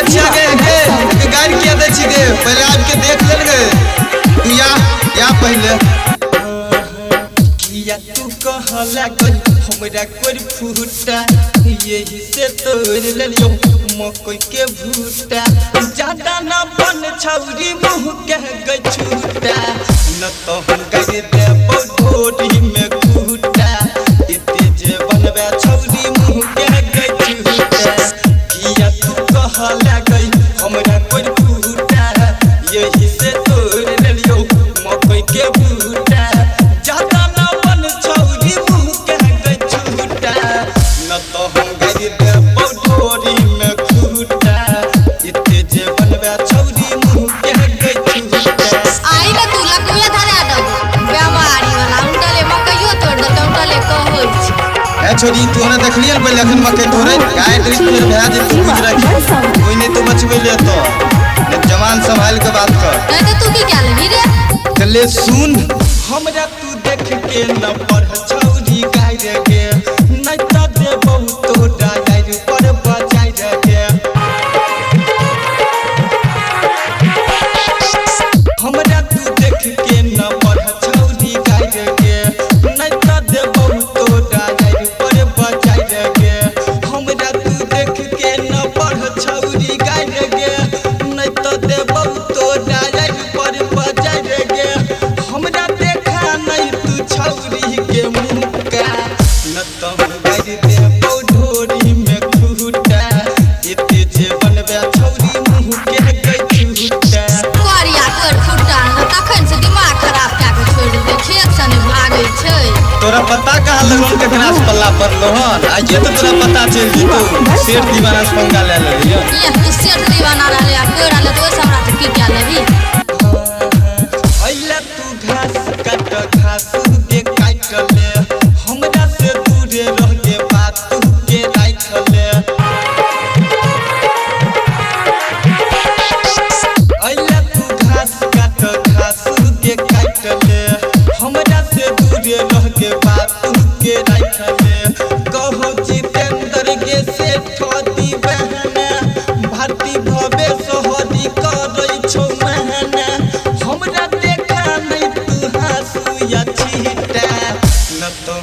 पीछे आ गए के गाड़ी किया दे छी के पहले आज के देख लेल गए तू या पहले किया तू कहला कर हमरा कोई फूटा यही से तोड़ लेलियो मकई के भूटा ज्यादा ना बन छौरी मुंह के गछूटा न तो हम गए देबो ढोरी में कूटा इते जे बनबे छौरी मुंह के गछूटा किया तू कहला गई हमरा कोई फूटा यही से तोड़ लेलियो मकई के भूटा ज्यादा ना बन छौरी मुंह के गछूटा न तो हम गए देबो ढोरी में कूटा इते जे बनबे छौरी मुंह के गछूटा आई ना तू लकुया धरा दब बेमारी वाला उंटले मकइयो तोड़ दे उंटले कहै छी ए छोरी तू ने देखलियन पहले अखन मकई तोड़े गाय ड्रिप में भया जे तू बुझ रखी कोई नहीं तो बचबे ले तो जवान संभाल के बात कर नहीं तो तू की क्या लेबी रे चले सुन हमरा तू देख के न पढ़ छौरी गाय रे के नहीं तो दे बहुत डाय पर बजाय रे के हमरा तू देख के न पढ़ छौरी गाय रे के नहीं तो दे बहुत डाय पर बजाय रे के हमरा तू देख के न पढ़ छौरी गाय रे के नहीं तो दे बहुत डाय पर बजाय रे के हमरा देखा नहीं तू छौरी के मुक्का न तो गाय दे ढोरी में खूटा इते जे बनबे छौरी मुंह के गछूटा कोरिया तोड़ फुटा न तखन से दिमाग खराब क्या के छोड़ दे खेत सने भागै छै तोरा पता कहाँ लगन के घास पल्ला पड़लो हन आज ये तो तोरा पता चल जीतो शेर दीवाना से पंगा ले लेलियो ये तू सेठ दीवाना रहले आ कोरा ले तो हमरा तो की क्या लेबी अइला तू घास काट घास के काट ले हमरा से दूर रह के बात तू के राख ले अइला तू घास काट घास के काट ले हमरा से दूर रह के बात तू के राख ले कहो जितेंद्र के से ठोदी बहना भारती भवे सोहदी करै छौ महना हमरा देखा नहीं तू हंसू या छीटा न तो